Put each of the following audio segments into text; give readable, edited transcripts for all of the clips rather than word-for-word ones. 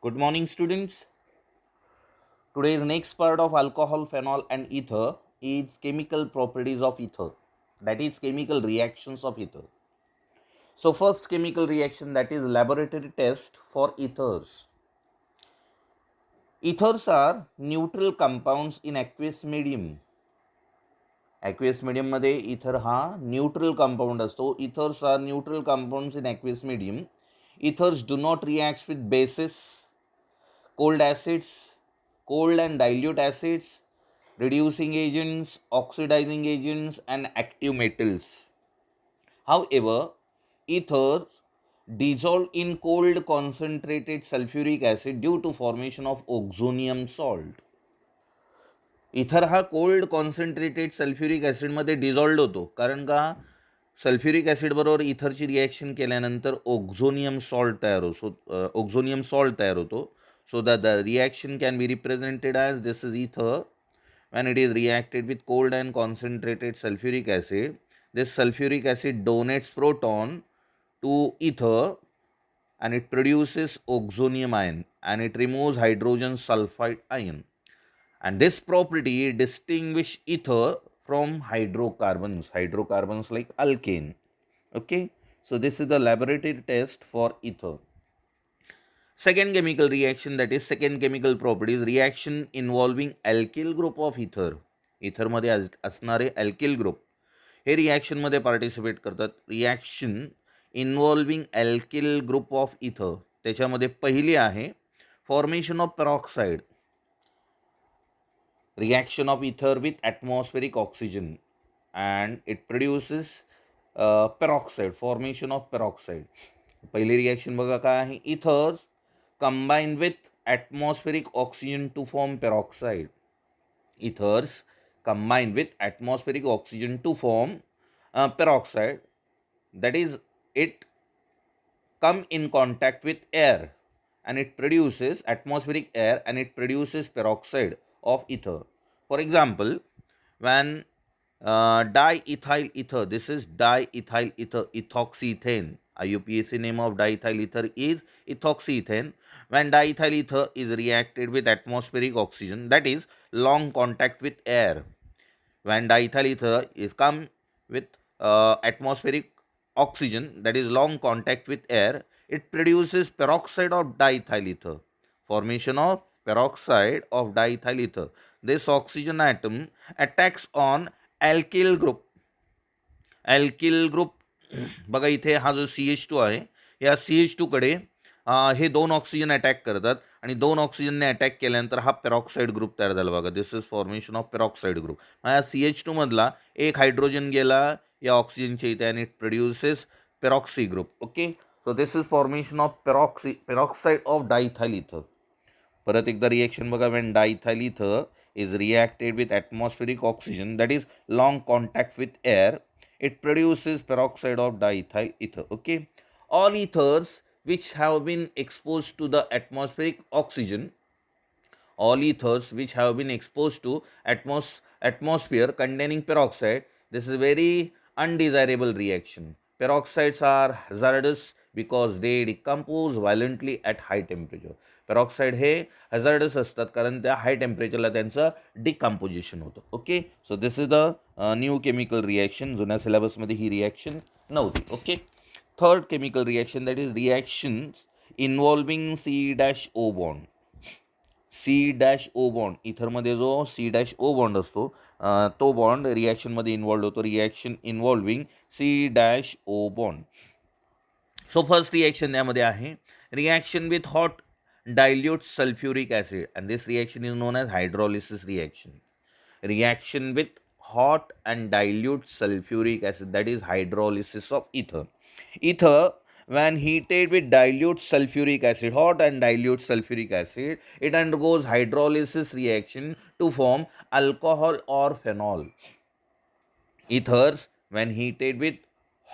Good morning, students. Today's next part of alcohol, phenol, and ether is chemical properties of ether. That is, chemical reactions of ether. So, first chemical reaction, that is laboratory test for ethers. Ethers are neutral compounds in aqueous medium. Aqueous medium मध्ये ether हा neutral compound असतो. Ethers are neutral compounds in aqueous medium. Ethers do not react with bases, cold acids, cold and dilute acids, reducing agents, oxidizing agents, and active metals. However, ethers dissolve in cold concentrated sulfuric acid due to formation of oxonium salt. इथर हा cold concentrated sulphuric ॲसिडमध्ये dissolved होतो, कारण का sulphuric acid बरोबर इथरची reaction केल्यानंतर ओक्झोनियम salt तयार होतो. So the reaction can be represented as this is इथर. When it is reacted with cold and concentrated sulfuric acid, this sulfuric acid donates proton to ether and it produces oxonium ion and it removes hydrogen sulfide ion. And this property distinguish ether from hydrocarbons like alkane. Okay, so this is the laboratory test for ether. Second chemical reaction, that is second chemical properties, reaction involving alkyl group of ether. Ether मध्ये असणारे alkyl group हे reaction मध्ये participate करतात. Reaction involving alkyl group of इथर, त्याच्यामध्ये पहिली आहे formation of peroxide. Reaction of ether with atmospheric oxygen and it produces peroxide, formation of peroxide. पहिली रिॲक्शन बघा काय आहे, ethers combine with atmospheric oxygen to form peroxide. Ethers combine with atmospheric oxygen to form peroxide, that is, it come in contact with air and it produces atmospheric air and it produces peroxide of ether. For example, when diethyl ether, this is diethyl ether, ethoxyethane. IUPAC name of diethyl ether is ethoxyethane. When diethyl ether is reacted with atmospheric oxygen, that is long contact with air. When diethyl ether is come with atmospheric oxygen, that is long contact with air, it produces peroxide of diethyl ether. Formation of peroxide of diethyl ether. This oxygen atom attacks on alkyl group. Alkyl group बघा इथे हा जो CH2 आहे, या CH2 कडे हे दोन oxygen attack करतात आणि दोन ऑक्सिजनने अटॅक केल्यानंतर हा पेरॉक्साईड ग्रुप तयार झाला. बघा, दिस is formation of peroxide group. या CH2 मधला एक हायड्रोजन गेला या ऑक्सिजनच्या इथे आणि it produces peroxy group. Okay, so this is formation of peroxide of diethyl ether. परत एकदा रिएक्शन बघा, when diethyl ether is reacted with atmospheric oxygen, that is long contact with air, it produces peroxide of diethyl ether. Okay, all ethers which have been exposed to the atmospheric oxygen, all ethers which have been exposed to atmosphere containing peroxide, this is very undesirable reaction. Peroxides are hazardous because they decompose violently at high temperature. Peroxide हे hazardous असतात कारण त्या high टेम्परेचरला त्यांचं decomposition होतं. Okay, so this is the new chemical reaction. जुन्या सिलेबसमध्ये ही रिॲक्शन नव्हती. Okay, third chemical reaction, that is reaction involving C-O bond. C-O bond, इथरमध्ये जो C-O बॉन्ड असतो तो बॉन्ड रिॲक्शनमध्ये इन्व्हॉल्ड होतो. Reaction involving C-O bond. So first reaction यामध्ये आहे reaction with hot dilute sulfuric acid, and this reaction is known as hydrolysis reaction. Reaction with hot and dilute sulfuric acid, that is hydrolysis of ether. Ether, when heated with dilute sulfuric acid, hot and dilute sulfuric acid, it undergoes hydrolysis reaction to form alcohol or phenol. Ethers, when heated with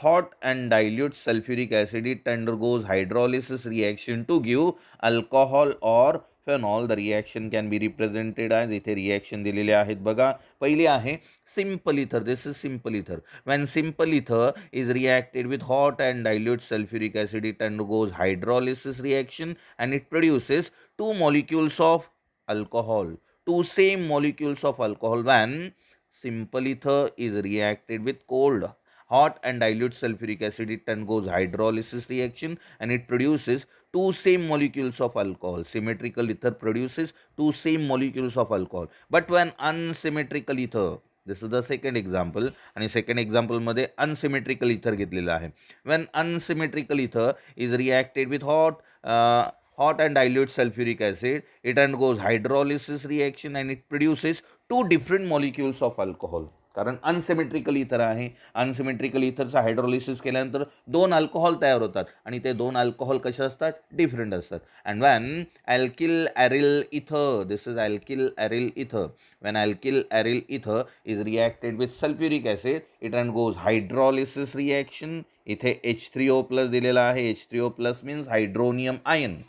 hot and dilute sulfuric acid, it undergoes hydrolysis reaction to give alcohol or phenol. The reaction can be represented as, इथे reaction दिलेले आहेत बघा. पहिली आहे simple ether. This is simple ether. When simple ether is reacted with hot and dilute sulfuric acid, it undergoes hydrolysis reaction and it produces two molecules of alcohol. Two same molecules of alcohol. When simple ether is reacted with cold, hot and dilute sulfuric acid, it undergoes hydrolysis reaction and it produces two same molecules of alcohol. Symmetrical ether produces two same molecules of alcohol. But when unsymmetrical ether, this is the second example, आणि second example मध्ये unsymmetrical ether घेतलेलं आहे. When unsymmetrical ether is reacted with hot and dilute sulfuric acid, it undergoes hydrolysis reaction and it produces two different molecules of alcohol. कारण unsymmetrical ether आहे. Unsymmetrical इथरचं hydrolysis केल्यानंतर दोन alcohol तयार होतात आणि ते दोन अल्कोहॉल कसे असतात, डिफरंट असतात. अँड व्हॅन अल्किल ॲरिल इथर, दिस इज अल्किल ॲरिल इथर, when alkyl aryl ether is reacted with sulfuric acid, it undergoes hydrolysis reaction. इथे H3O प्लस दिलेला आहे. H3O plus means hydronium ion.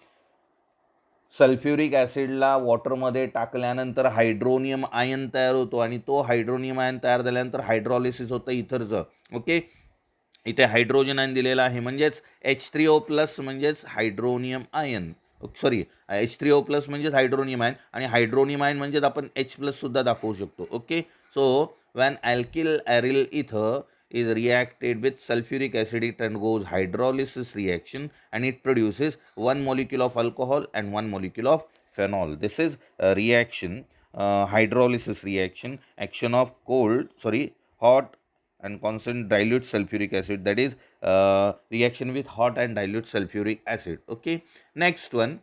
Sulphuric ॲसिडला वॉटरमध्ये टाकल्यानंतर हायड्रोनियम आयन तयार होतो आणि तो हायड्रोनियम आयन तयार झाल्यानंतर हायड्रॉलिसिस होतं इथरचं. ओके, इथे हायड्रोजन आयन दिलेला आहे, म्हणजेच H3O प्लस म्हणजेच hydronium ion. Sorry, H3O plus म्हणजेच हायड्रोनियम आयन आणि हायड्रोनियम आयन म्हणजेच आपण H प्लस सुद्धा दाखवू शकतो. ओके, सो व्हॅन अल्किल ॲरिल इथर is reacted with sulfuric acid, it undergoes hydrolysis reaction and it produces one molecule of alcohol and one molecule of phenol. This is a reaction, hydrolysis reaction, action of hot and constant dilute sulfuric acid, that is reaction with hot and dilute sulfuric acid. Okay, next one,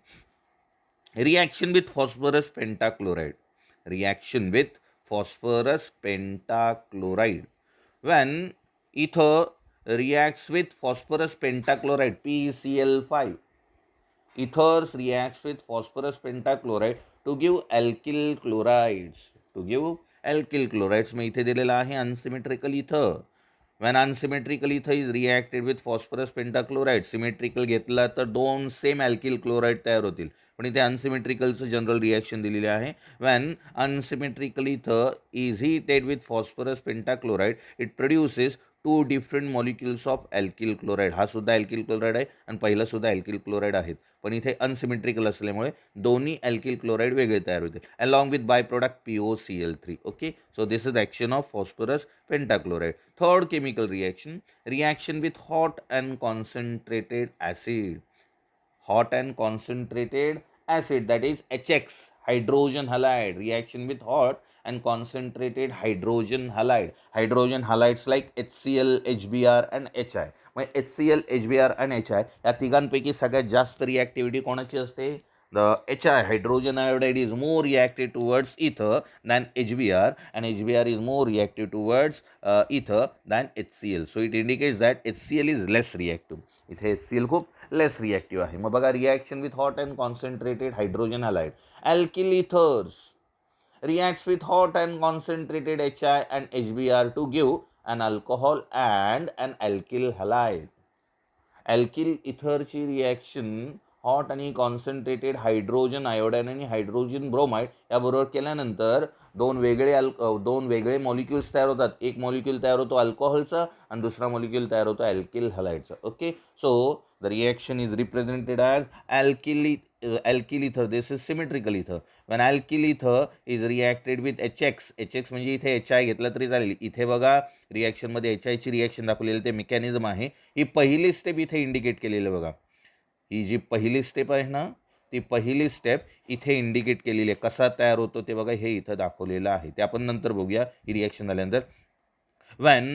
reaction with phosphorus pentachloride. Reaction with phosphorus pentachloride. When ether reacts with phosphorus pentachloride, PeCl5, ethers reacts with phosphorus pentachloride to give alkyl chlorides. To give alkyl chlorides. में इथे दिलेला आहे unsymmetrical ether. When unsymmetrical ether is reacted with phosphorus pentachloride, symmetrical घेतला तर दोन same alkyl chloride तयार होतील. पण इथे अनसिमेट्रिकलचं जनरल रिॲक्शन दिलेले आहे. when unsymmetrical ether is heated with phosphorus pentachloride, it produces two different molecules of alkyl chloride. हा सुद्धा अल्किल क्लोराईड आहे आणि पहिला सुद्धा अल्किल क्लोराईड आहेत, पण इथे अनसिमेट्रिकल असल्यामुळे दोन्ही अल्किल क्लोराईड वेगळे तयार होतील along with by product POCl3. Okay, so this is action of phosphorus pentachloride. Third chemical reaction, reaction with hot and concentrated acid. hot and concentrated acid, that is HX, hydrogen halide. Reaction with hot and concentrated hydrogen halide. Hydrogen halides like HCl, HBr and HI. मग HCl, HBr and HI या तिघांपैकी सगळ्यात जास्त रिॲक्टिव्हिटी कोणाची असते? The HI, hydrogen iodide, is more reactive towards ether than HBr, and HBr is more reactive towards ether than HCl. So it indicates that HCl is less reactive. इथे HCl खूप लेस reactive आहे. मग बघा, reaction with hot and concentrated hydrogen halide. Alkyl ethers reacts with hot and concentrated HI and HBr to give an alcohol and an alkyl halide. Alkyl इथरची reaction hot आणि concentrated hydrogen iodine आणि hydrogen bromide याबरोबर केल्यानंतर दोन वेगळे molecules तयार होतात. एक मॉलिक्युल तयार होतो अल्कोहोलचा आणि दुसरा मॉलिक्युल तयार होतो अल्किल हलाइडचा. Okay, so the reaction is represented as alkyl ether. This is symmetrical ether. When alkyl ether is reacted with HX म्हणजे इथे HI घेतला तरी चालेल. इथे बघा, रिॲक्शनमध्ये HI ची रिॲक्शन दाखवलेली ते मेकॅनिझम आहे. ही पहिली स्टेप इथे इंडिकेट केलेली बघा. ही जी पहिली स्टेप आहे ना, ती पहिली स्टेप इथे इंडिकेट केलेली आहे. कसा तयार होतो ते बघा, हे इथं दाखवलेलं आहे. ते आपण नंतर बघूया ही रिॲक्शन झाल्यानंतर. when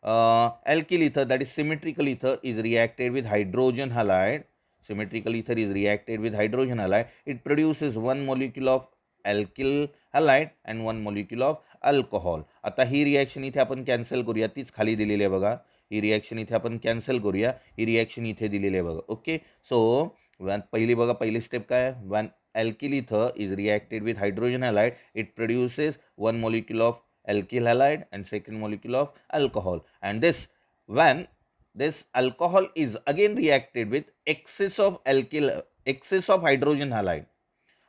alkyl ether, that is symmetrical ether, is reacted with hydrogen halide. Symmetrical ether is reacted with hydrogen halide. It produces one molecule of alkyl halide and one molecule of alcohol. आता ही reaction इथे आपण cancel करूया. तीच खाली दिलेली आहे बघा. ही reaction इथे आपण कॅन्सल करूया. ही रिॲक्शन इथे दिलेली आहे बघा. ओके, सो पहिली बघा, पहिली स्टेप काय आहे? when alkyl ether is reacted with hydrogen halide, it produces one molecule of alkyl halide and second molecule of alcohol, and when this alcohol is again reacted with excess of hydrogen halide.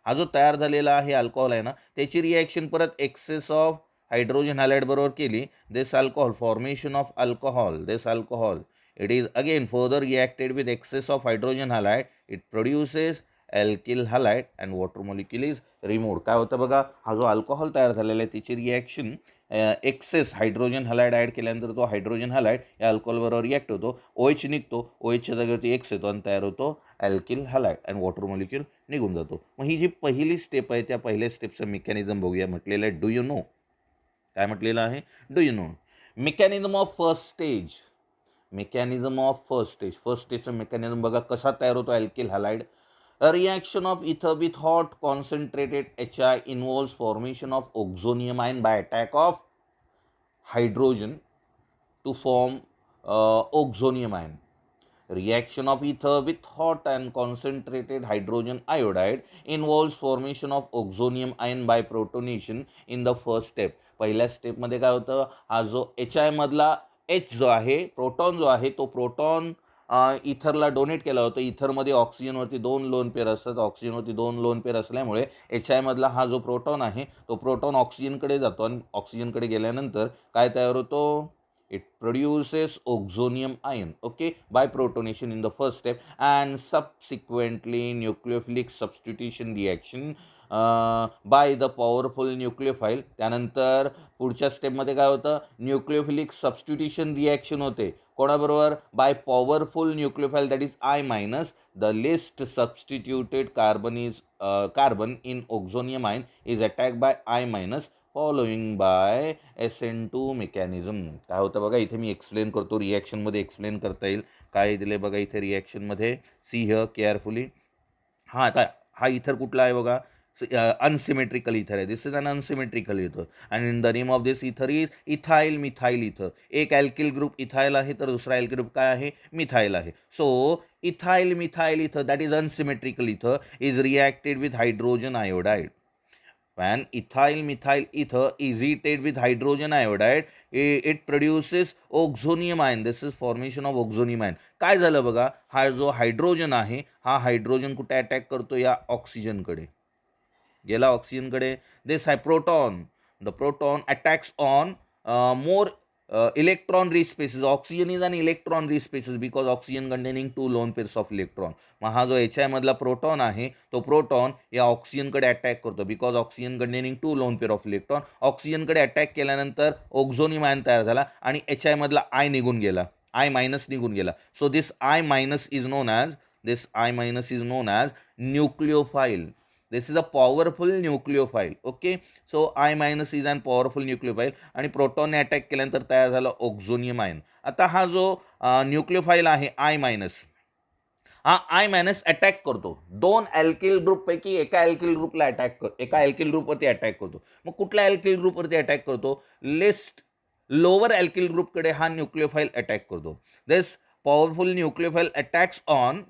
हा जो तयार झालेला आहे alcohol आहे ना, त्याची reaction परत access of hydrogen halide बरोबर केली. This alcohol, formation of alcohol, this alcohol, it is again further reacted with excess of hydrogen halide. It produces alkyl halide and water molecule is removed. काय होतं बघा, हा जो alcohol तयार झालेला आहे त्याची reaction excess hydrogen halide add केल्यानंतर तो हायड्रोजन हॅलाइड या अल्कोहोलबरोबर रिॲक्ट होतो, OH निघतो, OHच्या जागेवरती एक्स येतो आणि तयार होतो alkyl halide and water molecule निघून जातो. मग ही जी पहिली स्टेप आहे त्या पहिल्या स्टेपचं मेकॅनिझम बघूया. म्हटलेलं आहे डू यू नो, काय म्हटलेलं आहे, do you know mechanism of first stage. Mechanism of first stage, first स्टेजचं मेकॅनिझम बघा कसा तयार होतो alkyl halide. A reaction of ether with hot concentrated HI involves formation of oxonium ion by attack of hydrogen to form oxonium ion. Reaction of ether with hot and concentrated hydrogen iodide involves formation of oxonium ion by protonation in the first step. पहिल्या स्टेपमध्ये काय होतं, हा जो HI मधला H जो आहे, proton जो आहे, तो प्रोटॉन इथरला डोनेट केला होता. इथरमध्ये ऑक्सिजनवरती 2 लोन पेअर असतात. ऑक्सिजनवरती 2 लोन पेअर असल्यामुळे HI मधला हा जो प्रोटॉन आहे तो प्रोटॉन ऑक्सिजनकडे जातो आणि ऑक्सिजनकडे गेल्यानंतर काय तयार होतो, it produces oxonium ion, okay, by protonation in the first step and subsequently nucleophilic substitution reaction by the powerful nucleophile. त्यानंतर पुढच्या स्टेपमध्ये काय होतं, न्यूक्लिओफिलिक सबस्टिट्यूशन रिॲक्शन होते कोणाबरोबर, by powerful nucleophile that is I minus. The least substituted carbon in oxonium ion is attack by I minus following by SN2 mechanism. काय होतं बघा, इथे मी एक्सप्लेन करतो, रिॲक्शनमध्ये एक्सप्लेन करता येईल काय दिले बघा इथे रिॲक्शनमध्ये. See here carefully. हां, आता हा इथर कुठला आहे बघा, अनसिमेट्रिकल इथर आहे. This is an unsymmetrical ether and in the name of this ether is ethyl methyl इथर. एक अल्किल ग्रुप इथाइल आहे तर दुसरा अल्किल ग्रुप काय आहे, मिथाइल आहे. सो इथाइल मिथाइल इथर दॅट इज अनसिमेट्रिकल इथर is reacted with hydrogen iodide. When ethyl methyl ether is heated with hydrogen iodide, it produces oxonium ion. This is formation of oxonium ion. काय झालं बघा, हा जो hydrogen आहे, हा hydrogen कुठे अटॅक करतो, या ऑक्सिजनकडे गेला, ऑक्सिजनकडे. This high proton, the proton attacks on more electron rich spaces. Oxygen is an electron rich spaces because oxygen containing 2 lone pairs of electron. मग हा जो HI मधला प्रोटॉन आहे तो प्रोटॉन या ऑक्सिजनकडे अटॅक करतो because oxygen containing 2 lone pair of electron. ऑक्सिजनकडे अटॅक केल्यानंतर ओक्झोनियम आयन तयार झाला आणि HI मधला I निघून गेला, I मायनस निघून गेला. So this I minus is known as nucleophile. This is a powerful nucleophile. Okay, so I minus is an powerful nucleophile आणि प्रोटॉनने अटॅक केल्यानंतर तयार झाला ओक्झोनियम आयन. आता हा जो न्यूक्लिओफाईल आहे I मायनस, हा I मायनस अटॅक करतो 2 अल्किल ग्रुपपैकी एका अल्किल ग्रुपला एका अल्किल ग्रुपवरती अटॅक करतो. मग कुठल्या अल्किल ग्रुपवरती अटॅक करतो, लिस्ट लोअर अल्किल ग्रुपकडे हा न्यूक्लिओफाईल अटॅक करतो. This powerful nucleophile attacks on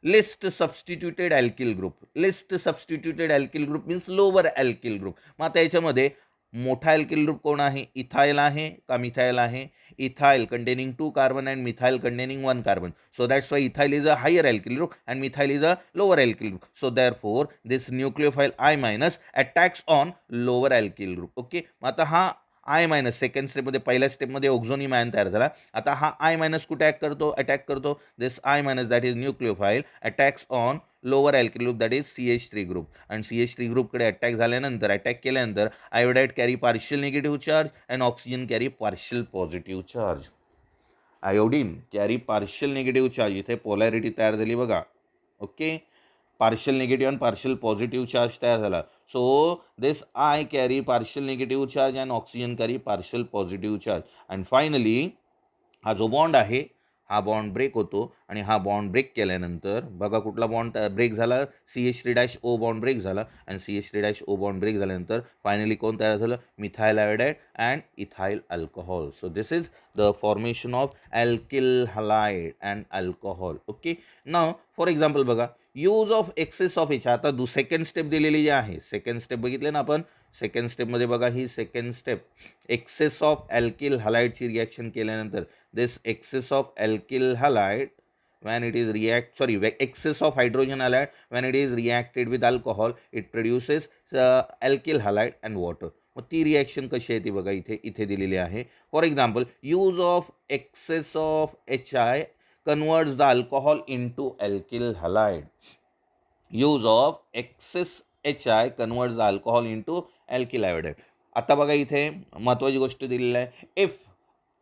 least substituted alkyl group. Least substituted alkyl group means lower alkyl group. मग आता याच्यामध्ये मोठा अल्किल ग्रुप कोण आहे, इथाइल आहे का मिथाइल आहे. Ethyl containing 2 carbon and methyl containing 1 carbon. So that's why ethyl is a higher alkyl group and methyl is a lower alkyl group. So therefore this nucleophile I minus attacks on lower alkyl group. Okay, मग आता हा I minus second स्टेपमध्ये, पहिल्या स्टेपमध्ये ओक्झोनियम ion तयार झाला. आता हा I मायनस कुठे अटॅक करतो, दिस I minus that is nucleophile attacks on lower alkyl group that is CH3 group. आणि CH3 ग्रुपकडे अटॅक केल्यानंतर iodide carry partial negative charge and oxygen carry partial positive charge. Iodine carry partial negative charge, इथे polarity तयार झाली बघा. Okay, partial negative आणि partial positive charge तयार झाला. So this I carry partial negative charge and oxygen carry partial positive charge. And finally हा जो bond आहे हा बॉन्ड ब्रेक होतो आणि हा बॉन्ड ब्रेक केल्यानंतर बघा कुठला बॉन्ड ब्रेक झाला, CH3- बॉन्ड ब्रेक झाला आणि CH3- बॉन्ड ब्रेक झाल्यानंतर फायनली कोण तयार झालं, methyl iodide and ethyl alcohol. So this is the formation of alkyl halide and alcohol. Okay, नाव फॉर एक्झाम्पल बघा, use of excess of H. आता सेकंड स्टेप दिलेली जी आहे, सेकंड स्टेप बघितले ना आपण, सेकंड स्टेपमध्ये बघा ही second step, excess of alkyl हलाइडची रिॲक्शन केल्यानंतर this excess of alkyl halide when it is excess of hydrogen halide, when it is reacted with alcohol, it produces alkyl halide and water. मग ती reaction कशी आहे ती बघा, इथे इथे दिलेली आहे. For example, use of excess of HI converts the alcohol into alkyl halide. Use of excess HI converts the alcohol into alkyl iodide. आता बघा इथे महत्त्वाची गोष्ट दिलेली आहे. इफ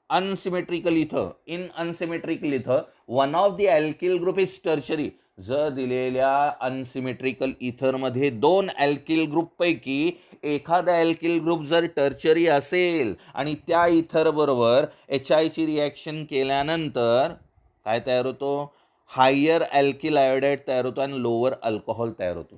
अनसिमेट्रिकल इथं, इन अनसिमेट्रिकल इथं one of the alkyl group is tertiary. जर दिलेल्या अनसिमेट्रिकल इथरमध्ये दोन अल्किल ग्रुपपैकी एखादा अल्किल ग्रुप जर टर्चरी असेल आणि त्या इथर बरोबर HIची रिॲक्शन केल्यानंतर काय तयार होतो, हायर अल्किल आयोडाईड तयार होतो आणि लोअर अल्कोहॉल तयार होतो.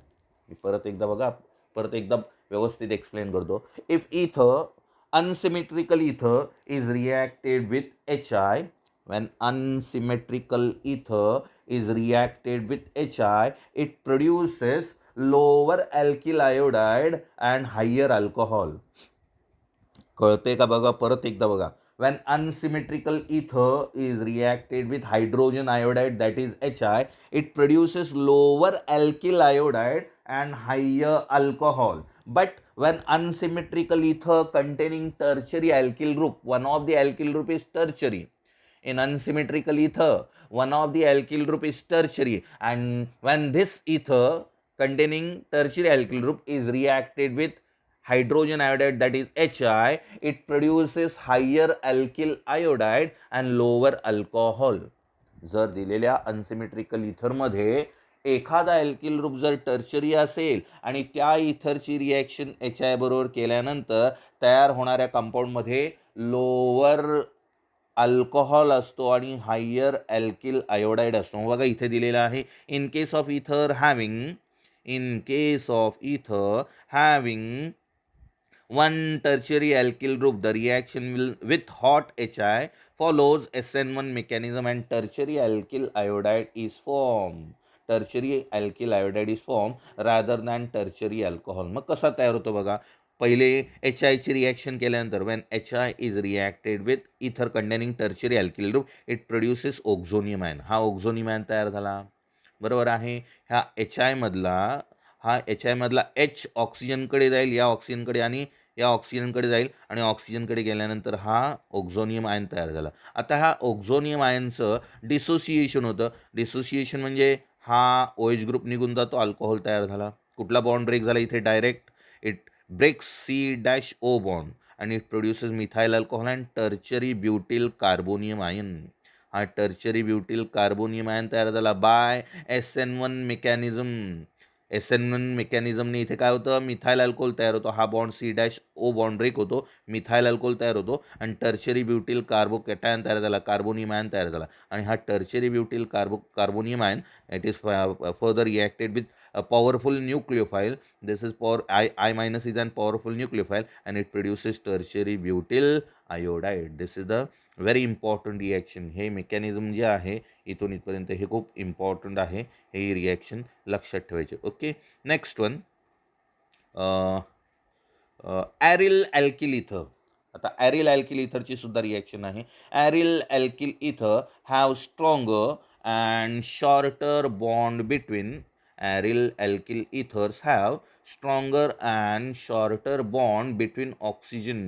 मी परत एकदा बघा, परत एकदा व्यवस्थित एक्सप्लेन करतो. इफ इथं unsymmetrical ether is reacted with HI. When unsymmetrical ether is reacted with HI, it produces lower alkyl iodide and higher alcohol. कळते का बघा, परत एकदा बघा. When unsymmetrical ether is reacted with hydrogen iodide, that is HI, it produces lower alkyl iodide and higher alcohol. But when unsymmetrical ether containing tertiary alkyl group, one of the alkyl group is tertiary. In unsymmetrical ether, one of the alkyl group is tertiary, and when this ether containing tertiary alkyl group is reacted with hydrogen iodide, that is HI, it produces higher alkyl iodide and lower alcohol. जर दिलेल्या unsymmetrical इथरमध्ये एखादा alkyl group जर tertiary असेल आणि त्या इथरची reaction HI बरोबर केल्यानंतर तयार होणाऱ्या कंपाऊंडमध्ये लोअर अल्कोहॉल असतो आणि हायर अल्किल आयोडाईड असतो. बघा इथे दिलेलं आहे, इन केस ऑफ इथर having one tertiary alkyl group, the reaction will with hot HI follows SN1 mechanism and tertiary alkyl iodide is formed. Tertiary alkyl iodide is formed rather than tertiary alcohol. मग कसा तयार होतो बघा, पहिले HI ची reaction केल्यानंतर when HI is reacted with ether containing tertiary alkyl group, it produces oxonium ion. हा oxonium ion तयार झाला, बरोबर आहे. ह्या HI मधला H ऑक्सिजनकडे जाईल, या ऑक्सिजनकडे, आणि या ऑक्सिजनकडे जाईल, आणि ऑक्सिजनकडे गेल्यानंतर हा ओक्झोनियम आयन तयार झाला. आता ह्या ओक्झोनियम आयनचं डिसोसिएशन होतं. डिसोसिएशन म्हणजे हा OH ग्रुप निघून जातो, अल्कोहोल तयार झाला. कुठला बॉन्ड ब्रेक झाला इथे, direct it breaks C-O bond आणि it produces methyl alcohol and tertiary butyl carbonium ion. हा टर्चरी ब्युटिल कार्बोनियम आयन तयार झाला बाय SN1 मेकॅनिझम. SN1 मेकॅनिझमने इथे काय होतं, मिथाइल अल्कोहोल तयार होतो. हा बॉन्ड C-O बॉन्ड ब्रेक होतो, मिथाइल अल्कोहोल तयार होतो आणि टर्चरी ब्युटिल कार्बोकॅटायन तयार झाला, कार्बोनियम आयन तयार झाला. आणि हा tertiary butyl carbonium ion it is further reacted with a powerful nucleophile. This is I minus is an powerful nucleophile and it produces tertiary butyl iodide. This is the very important reaction. हे mechanism जे आहे इथून इथपर्यंत हे खूप important आहे, हे reaction लक्षात ठेवायचे. ओके, नेक्स्ट वन, ॲरिल अल्किल इथर. आता ॲरिल अल्किल इथरची सुद्धा रिॲक्शन आहे. ॲरिल अल्किल इथर have stronger and shorter bond between. Aryl alkyl ethers have stronger and shorter bond between oxygen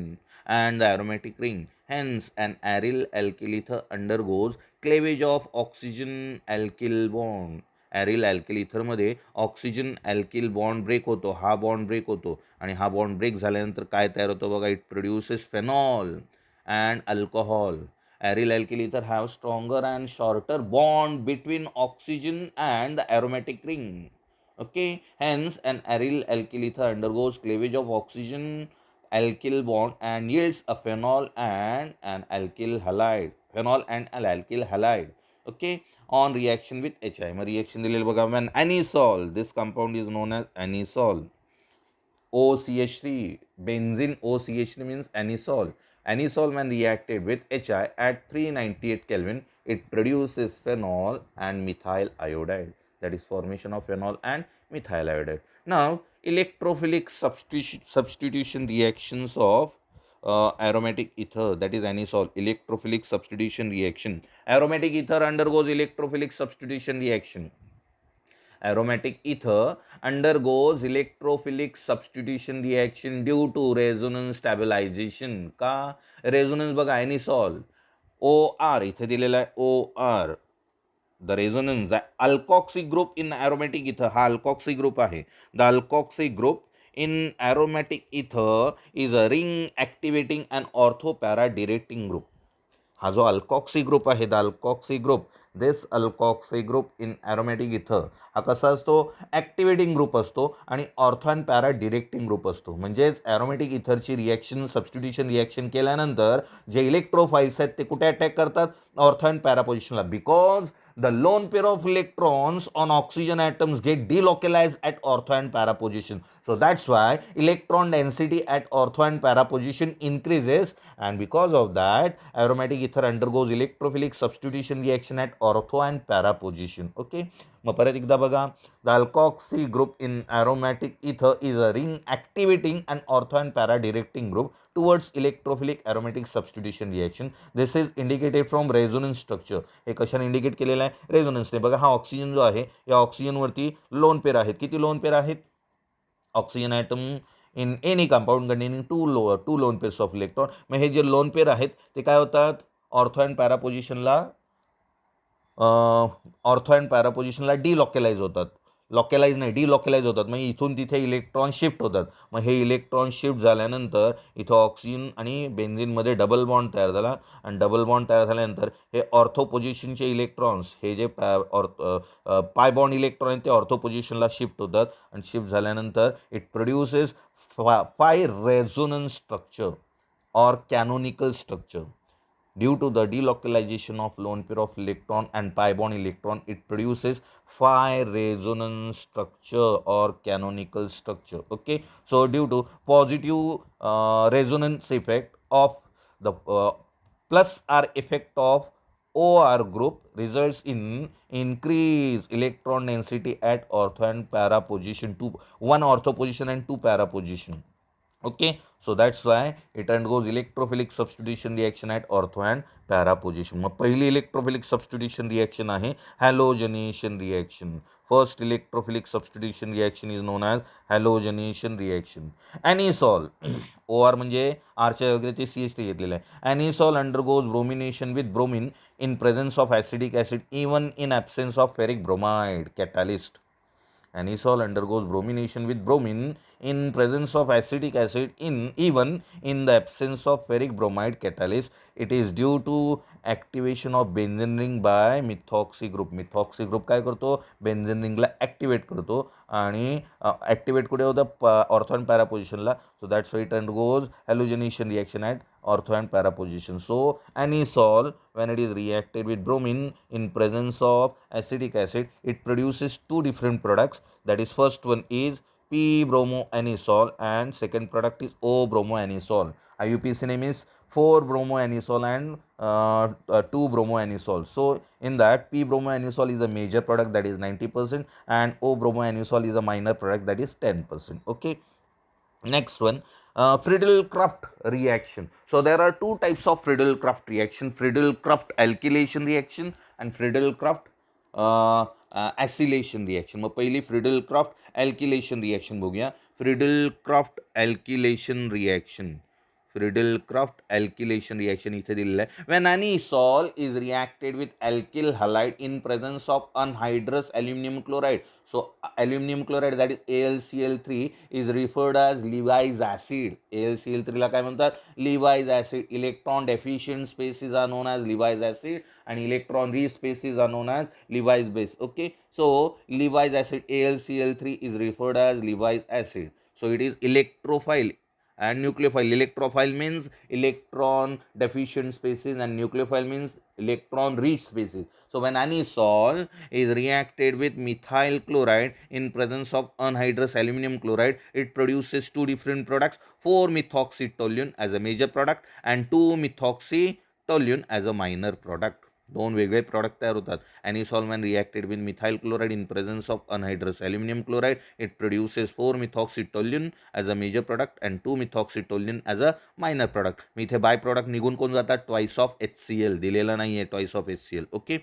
and the aromatic ring. Hence, an aryl alkyl ether undergoes cleavage of oxygen alkyl bond. Aryl alkyl इथरमध्ये oxygen alkyl bond break होतो, हा bond break होतो, आणि हा bond break झाल्यानंतर काय तयार होतो बघा, it produces phenol and alcohol. Aryl alkyl ether have stronger and shorter bond between oxygen and the aromatic ring. Okay, hence an aryl alkyl ether undergoes cleavage of oxygen alkyl bond and yields a phenol and an alkyl halide. Phenol and an alkyl halide. Okay, on reaction with HI. मग reaction दिलेलं बघा, when anisole, this compound is known as anisole. OCH3, benzene OCH3 means anisole. Anisole when reacted with HI at 398 Kelvin, it produces phenol and methyl iodide. That is formation of phenol and methyl iodide. Now, electrophilic substitution reactions of aromatic ether, that is anisole, electrophilic substitution reaction. Aromatic ether undergoes electrophilic substitution reaction. Aromatic ether undergoes electrophilic substitution reaction due to resonance stabilization. का resonance बघा anisole OR इथे दिलेला आहे OR, the resonance, the alkoxy group in aromatic ether, हा alkoxy group आहे. The alkoxy group in aromatic ether is a ring activating and ortho para directing group. हा जो alkoxy group आहे, the alkoxy group, this alkoxy group in aromatic इथं हा कसा असतो, activating group असतो आणि ortho and para directing group असतो. म्हणजेच ॲरोमॅटिक इथरची रिॲक्शन सबस्टिट्यूशन रिॲक्शन केल्यानंतर जे इलेक्ट्रोफाइल्स आहेत ते कुठे अटॅक करतात, ऑर्थो अँड पॅरा पोझिशनला, because the lone pair of electrons on oxygen atoms get delocalized at ortho and para position. So that's why electron density at ortho and para position increases, and because of that aromatic ether undergoes electrophilic substitution reaction at ortho and para position. Okay, मग परत एकदा बघा, the alkoxy group in aromatic ether is a ring activating and ortho and para directing group towards electrophilic aromatic substitution reaction. This is indicated from resonance structure. हे कशाने indicate केलेलं आहे, रेझोनन्सने. बघा हा ऑक्सिजन जो आहे, या ऑक्सिजनवरती लोन पेअर आहेत. किती लोन पेअर आहेत, oxygen atom in any compound containing two lone pairs of electron. मग हे जे लोन पेअर आहेत ते काय होतात, ऑर्थो अँड पॅरा पोझिशनला ऑर्थो अँड पॅरा पोझिशनला डिलॉकेलाइज होतात. लॉकेलाइज नाही, डिलॉकेलाइज होतात. मग इथून तिथे इलेक्ट्रॉन शिफ्ट होतात. मग हे इलेक्ट्रॉन शिफ्ट झाल्यानंतर इथं ऑक्सिजन आणि बेन्झिनमध्ये डबल बॉन्ड तयार झाला, आणि डबल बॉन्ड तयार झाल्यानंतर हे ऑर्थो पोझिशनचे इलेक्ट्रॉन्स, हे जे पाय बॉन्ड इलेक्ट्रॉन आहेत ते ऑर्थो पोझिशनला शिफ्ट होतात, आणि शिफ्ट झाल्यानंतर it produces five resonance structure or canonical structure. Due to the delocalization of lone pair of electron and pi bond electron, it produces phi resonance structure or canonical structure. Okay, so due to positive resonance effect of the plus R effect of OR group results in increased electron density at ortho and para position, one ortho position and two para position. Okay, so that's why it undergoes electrophilic substitution reaction at ortho and para position. मग पहिली electrophilic substitution reaction आहे halogenation reaction. First electrophilic substitution reaction is known as halogenation reaction. Anisole OR म्हणजे आरच्या वगैरे ते CH3 घेतलेलं आहे. Anisole undergoes bromination with bromine in presence of acetic acid even in absence of ferric bromide catalyst. Anisole undergoes bromination with bromine in presence of acetic acid even in the absence of ferric bromide catalyst. It is due to activation of benzene ring by methoxy group. Methoxy group काय करतो, बेन्झेन रिंगला activate करतो, आणि activate कुठे होतं, ortho and para पोझिशनला. So that's why it undergoes halogenation reaction at ortho and para position. So anisole, when it is reacted with bromine in presence of acetic acid, it produces two different products. That is, first one is p-bromoanisole and second product is o-bromoanisole. IUPAC name is 4-bromoanisole and 2-bromoanisole. So in that, p-bromoanisole is a major product, that is 90%, and o-bromoanisole is a minor product, that is 10%. Okay, next one, Friedel-Crafts reaction. So there are two types of Friedel-Crafts reaction: Friedel-Crafts alkylation reaction and Friedel-Crafts acylation reaction. मग पहिली Friedel-Crafts alkylation reaction बघूया. Friedel-Crafts alkylation reaction. Friedel-Crafts alkylation reaction इथे दिलेलं आहे. When anisole is reacted with alkyl halide in presence of anhydrous aluminum chloride. So aluminum chloride, that is AlCl3, is referred as Levi's acid. AlCl3 ला काय म्हणतात, Levi's acid. Electron deficient species are known as Levi's acid and electron rich species are known as Levi's base. Okay, so Levi's acid AlCl3 is referred as Levi's acid. So it is electrophile and nucleophile. Electrophile means electron deficient species and nucleophile means electron rich species. So when anisole is reacted with methyl chloride in presence of anhydrous aluminum chloride, it produces two different products: 4-methoxytoluene as a major product and 2-methoxytoluene as a minor product. दोन वेगळे product तयार होतात. ॲनिसॉल when reacted with methyl chloride in presence of anhydrous aluminum chloride, it produces 4-methoxytoluene as a major product and 2-methoxytoluene as a minor product. मी इथे bye product निघून कोण जातात, twice of HCl दिलेला नाही आहे, twice of HCl. Okay.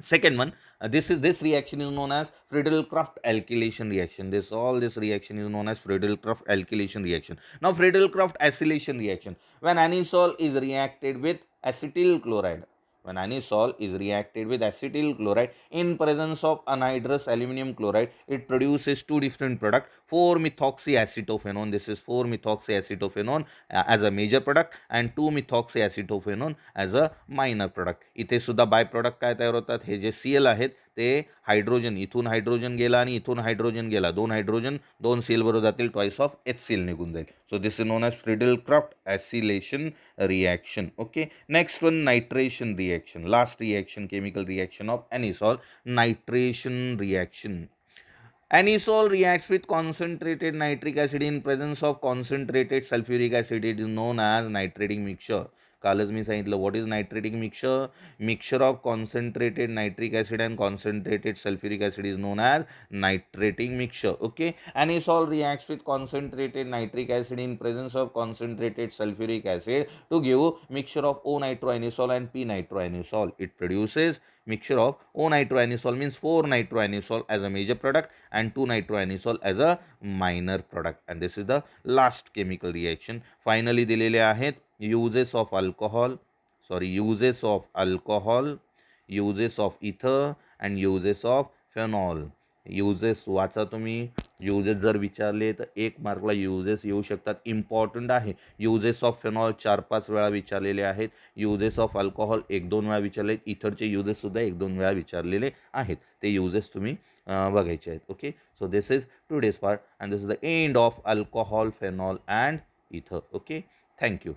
Second one, this reaction is known as Friedel-Crafts alkylation reaction. This reaction is known as Friedel-Crafts alkylation reaction. Now Friedel-Crafts acylation reaction, when anisole is reacted with acetyl chloride, when anisole is reacted with acetyl chloride in presence of anhydrous aluminum chloride, it produces two different products, 4-methoxyacetophenone. This is 4-methoxyacetophenone as a major product and 2-methoxyacetophenone as a minor product. इथे सुद्धा by product काय तयार होतात, हे जे Cl आहेत ते hydrogen, इथून हायड्रोजन गेला आणि इथून हायड्रोजन गेला, दोन हायड्रोजन दोन Cl बरोबर जातील, ट्वाइस ऑफ HCl निघून जाईल. So this is known as Friedel-Crafts acylation reaction. Okay, next one, nitration reaction, last reaction, chemical reaction of anisole, nitration reaction. Anisole reacts with concentrated nitric acid in presence of concentrated sulfuric acid. It is known as nitrating mixture. कालच मी सांगितलं, what is nitrating mixture, mixture of concentrated nitric acid and concentrated sulphuric acid is known as nitrating mixture. Okay. Anisole reacts with concentrated nitric acid in presence of concentrated sulfuric acid to give mixture of O-nitroanisole and P-nitroanisole. It produces mixture of O-nitroanisole means 4-nitroanisole as a major product and 2-nitroanisole as a minor product. And this is the last chemical reaction. Finally दिलेले आहेत uses of alcohol, uses of ether and uses of phenol. Uses वाचा तुम्ही. Uses जर विचारले तर 1 मार्कला uses येऊ शकतात, important आहे. युजेस ऑफ फेनॉल 4-5 वेळा विचारलेले आहेत. युजेस ऑफ अल्कोहॉल 1-2 वेळा विचारले. इथरचे युजेससुद्धा 1-2 वेळा विचारलेले आहेत. ते युजेस तुम्ही बघायचे आहेत. Okay. So this is today's part and this is the end of alcohol, phenol and इथर. ओके. थँक्यू.